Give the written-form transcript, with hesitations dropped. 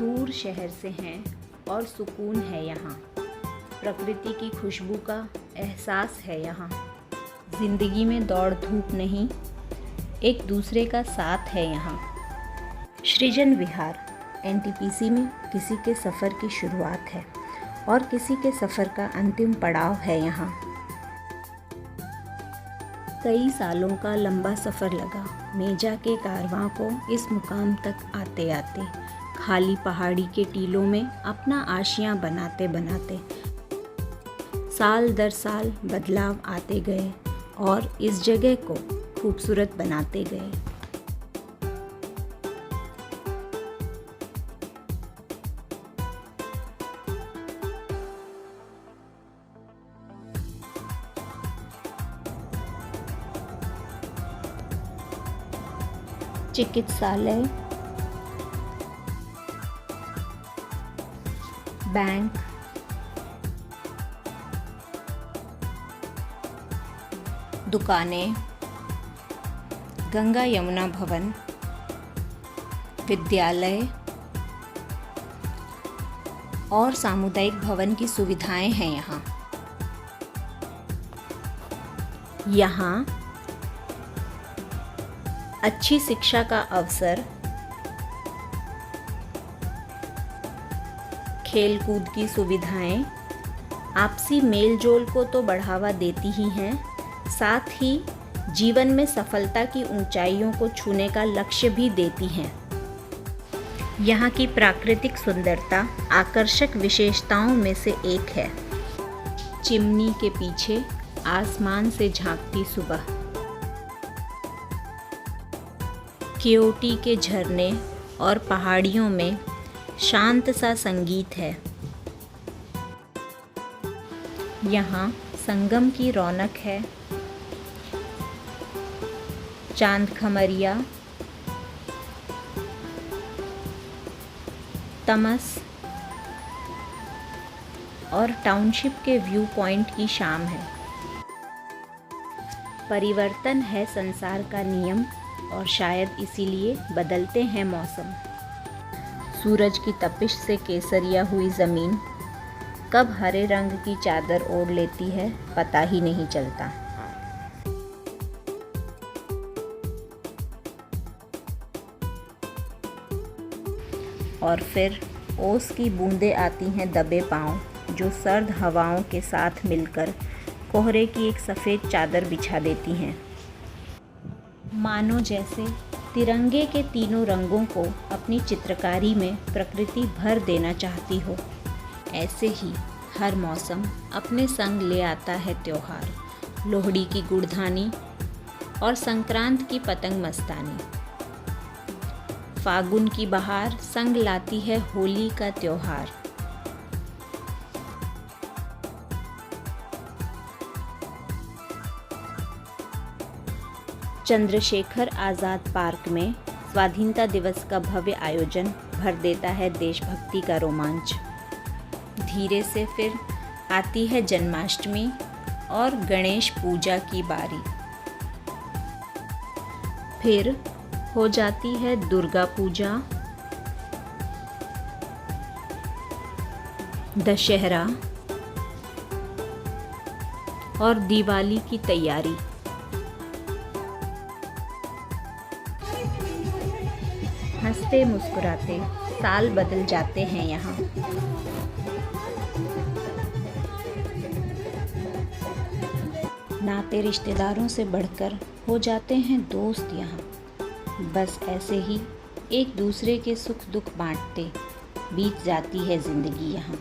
दूर शहर से हैं और सुकून है यहाँ। प्रकृति की खुशबू का एहसास है यहाँ। ज़िंदगी में दौड़ धूप नहीं, एक दूसरे का साथ है यहाँ। सृजन विहार एनटीपीसी में किसी के सफ़र की शुरुआत है और किसी के सफ़र का अंतिम पड़ाव है यहाँ। कई सालों का लंबा सफ़र लगा मेजा के कारवां को इस मुकाम तक आते आते, खाली पहाड़ी के टीलों में अपना आशियाँ बनाते बनाते। साल दर साल बदलाव आते गए और इस जगह को खूबसूरत बनाते गए। चिकित्सालय, बैंक, दुकानें, गंगा यमुना भवन, विद्यालय और सामुदायिक भवन की सुविधाएं हैं यहाँ। यहाँ अच्छी शिक्षा का अवसर, खेलकूद की सुविधाएं आपसी मेलजोल को तो बढ़ावा देती ही हैं, साथ ही जीवन में सफलता की ऊंचाइयों को छूने का लक्ष्य भी देती हैं। यहाँ की प्राकृतिक सुंदरता आकर्षक विशेषताओं में से एक है। चिमनी के पीछे आसमान से झांकती सुबह, केओटी के झरने और पहाड़ियों में शांत सा संगीत है। यहाँ संगम की रौनक है। चांद खमरिया, तमस और टाउनशिप के व्यू पॉइंट की शाम है। परिवर्तन है संसार का नियम और शायद इसीलिए बदलते हैं मौसम। सूरज की तपिश से केसरिया हुई ज़मीन कब हरे रंग की चादर ओढ़ लेती है पता ही नहीं चलता। और फिर ओस की बूंदें आती हैं दबे पांव, जो सर्द हवाओं के साथ मिलकर कोहरे की एक सफ़ेद चादर बिछा देती हैं। मानो जैसे तिरंगे के तीनों रंगों को अपनी चित्रकारी में प्रकृति भर देना चाहती हो। ऐसे ही हर मौसम अपने संग ले आता है त्योहार, लोहड़ी की गुड़धानी और संक्रांत की पतंग मस्तानी। फागुन की बहार संग लाती है होली का त्योहार। चंद्रशेखर आज़ाद पार्क में स्वाधीनता दिवस का भव्य आयोजन भर देता है देशभक्ति का रोमांच। धीरे से फिर आती है जन्माष्टमी और गणेश पूजा की बारी। फिर हो जाती है दुर्गा पूजा, दशहरा और दिवाली की तैयारी। हंसते मुस्कुराते साल बदल जाते हैं यहाँ। नाते रिश्तेदारों से बढ़कर हो जाते हैं दोस्त यहाँ। बस ऐसे ही एक दूसरे के सुख दुख बांटते बीत जाती है ज़िंदगी यहाँ।